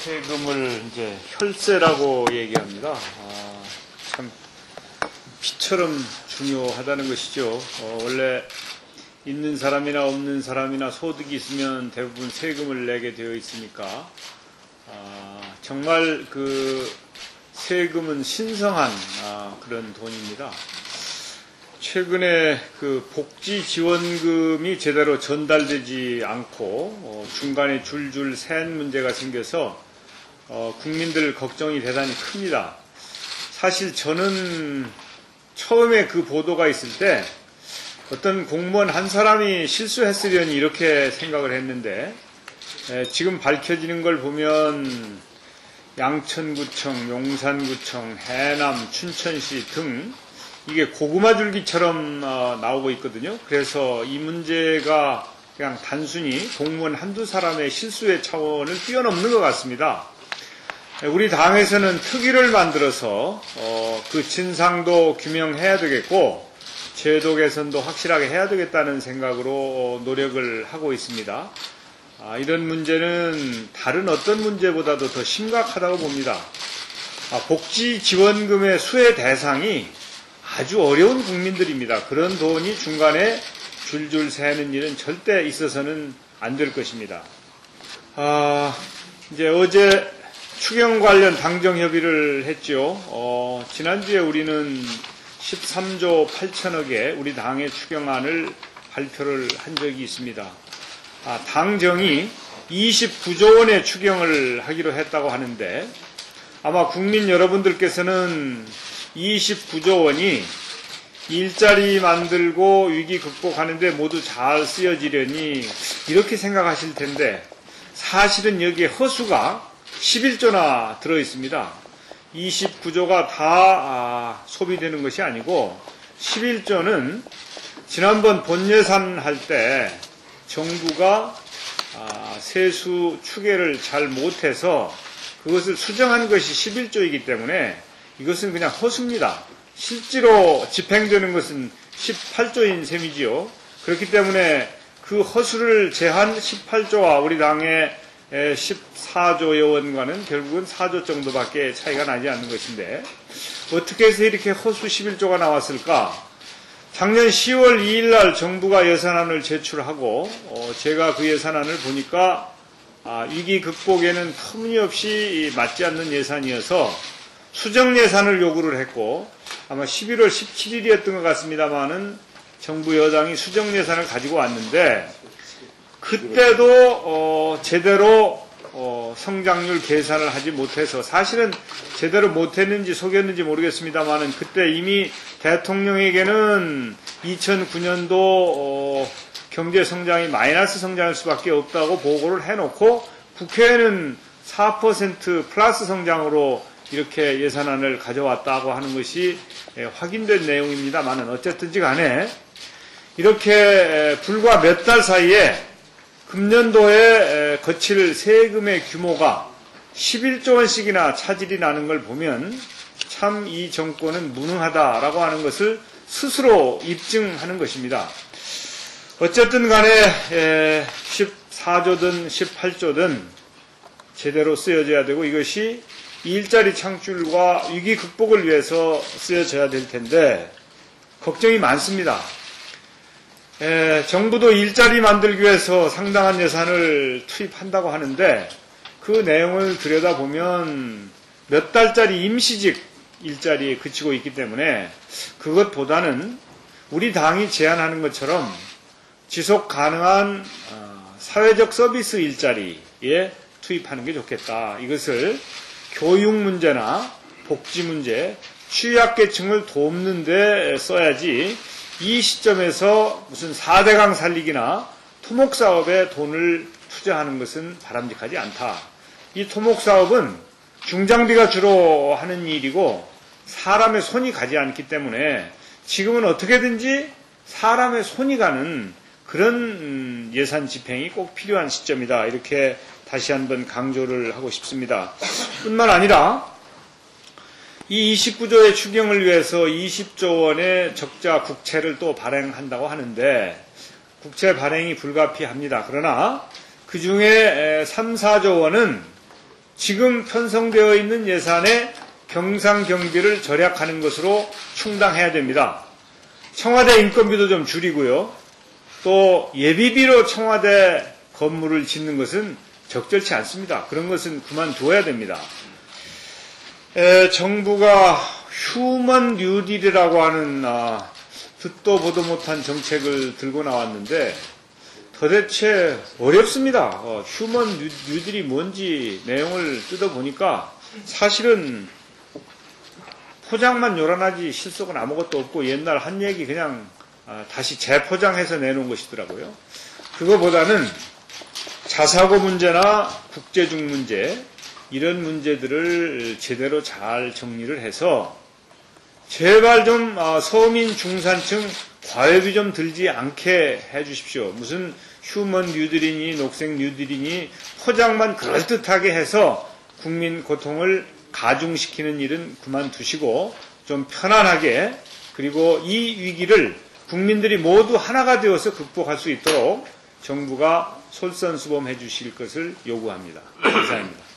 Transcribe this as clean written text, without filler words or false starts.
세금을 이제 혈세라고 얘기합니다. 참 피처럼 중요하다는 것이죠. 원래 있는 사람이나 없는 사람이나 소득이 있으면 대부분 세금을 내게 되어 있으니까 정말 그 세금은 신성한 그런 돈입니다. 최근에 그 복지지원금이 제대로 전달되지 않고 중간에 줄줄 샌 문제가 생겨서 국민들 걱정이 대단히 큽니다. 사실 저는 처음에 그 보도가 있을 때 어떤 공무원 한 사람이 실수했으려니 이렇게 생각을 했는데 지금 밝혀지는 걸 보면 양천구청, 용산구청, 해남, 춘천시 등 이게 고구마 줄기처럼 나오고 있거든요. 그래서 이 문제가 그냥 단순히 공무원 한두 사람의 실수의 차원을 뛰어넘는 것 같습니다. 우리 당에서는 특위를 만들어서 그 진상도 규명해야 되겠고 제도 개선도 확실하게 해야 되겠다는 생각으로 노력을 하고 있습니다. 이런 문제는 다른 어떤 문제보다도 더 심각하다고 봅니다. 복지지원금의 수혜 대상이 아주 어려운 국민들입니다. 그런 돈이 중간에 줄줄 새는 일은 절대 있어서는 안 될 것입니다. 이제 어제 추경 관련 당정 협의를 했죠. 지난주에 우리는 13조 8천억의 우리 당의 추경안을 발표를 한 적이 있습니다. 당정이 29조 원의 추경을 하기로 했다고 하는데 아마 국민 여러분들께서는 29조 원이 일자리 만들고 위기 극복하는데 모두 잘 쓰여지려니 이렇게 생각하실 텐데 사실은 여기에 허수가 11조나 들어있습니다. 29조가 다 소비되는 것이 아니고 11조는 지난번 본예산 할 때 정부가 세수 추계를 잘 못해서 그것을 수정한 것이 11조이기 때문에 이것은 그냥 허수입니다. 실제로 집행되는 것은 18조인 셈이지요. 그렇기 때문에 그 허수를 제한 18조와 우리 당의 14조여 원과는 결국은 4조 정도밖에 차이가 나지 않는 것인데 어떻게 해서 이렇게 허수 11조가 나왔을까? 작년 10월 2일 날 정부가 예산안을 제출하고 제가 그 예산안을 보니까 위기 극복에는 터무니없이 맞지 않는 예산이어서 수정 예산을 요구를 했고 아마 11월 17일이었던 것 같습니다만은 정부 여당이 수정 예산을 가지고 왔는데 그때도 제대로 성장률 계산을 하지 못해서 사실은 제대로 못했는지 속였는지 모르겠습니다만은 그때 이미 대통령에게는 2009년도 경제 성장이 마이너스 성장할 수밖에 없다고 보고를 해놓고 국회에는 4% 플러스 성장으로 이렇게 예산안을 가져왔다고 하는 것이 확인된 내용입니다만은 어쨌든지 간에 이렇게 불과 몇 달 사이에 금년도에 거칠 세금의 규모가 11조 원씩이나 차질이 나는 걸 보면 참 이 정권은 무능하다라고 하는 것을 스스로 입증하는 것입니다. 어쨌든 간에 14조든 18조든 제대로 쓰여져야 되고 이것이 일자리 창출과 위기 극복을 위해서 쓰여져야 될 텐데 걱정이 많습니다. 정부도 일자리 만들기 위해서 상당한 예산을 투입한다고 하는데 그 내용을 들여다보면 몇 달짜리 임시직 일자리에 그치고 있기 때문에 그것보다는 우리 당이 제안하는 것처럼 지속 가능한 사회적 서비스 일자리에 투입하는 게 좋겠다. 이것을 교육 문제나 복지 문제, 취약계층을 돕는 데 써야지 이 시점에서 무슨 4대강 살리기나 토목사업에 돈을 투자하는 것은 바람직하지 않다. 이 토목사업은 중장비가 주로 하는 일이고 사람의 손이 가지 않기 때문에 지금은 어떻게든지 사람의 손이 가는 그런 예산 집행이 꼭 필요한 시점이다. 이렇게 다시 한번 강조를 하고 싶습니다. 뿐만 아니라 이 29조의 추경을 위해서 20조 원의 적자 국채를 또 발행한다고 하는데 국채 발행이 불가피합니다. 그러나 그중에 3, 4조 원은 지금 편성되어 있는 예산에 경상 경비를 절약하는 것으로 충당해야 됩니다. 청와대 인건비도 좀 줄이고요. 또 예비비로 청와대 건물을 짓는 것은 적절치 않습니다. 그런 것은 그만둬야 됩니다. 정부가 휴먼 뉴딜이라고 하는 듣도 보도 못한 정책을 들고 나왔는데 도대체 어렵습니다. 휴먼 뉴딜이 뭔지 내용을 뜯어보니까 사실은 포장만 요란하지 실속은 아무것도 없고 옛날 한 얘기 그냥 다시 재포장해서 내놓은 것이더라고요. 그거보다는 자사고 문제나 국제중 문제 이런 문제들을 제대로 잘 정리를 해서 제발 좀 서민 중산층 과외비 좀 들지 않게 해 주십시오. 무슨 휴먼 뉴딜이니 녹색 뉴딜이니 포장만 그럴듯하게 해서 국민 고통을 가중시키는 일은 그만두시고 좀 편안하게 그리고 이 위기를 국민들이 모두 하나가 되어서 극복할 수 있도록 정부가 솔선수범해 주실 것을 요구합니다. 이상입니다.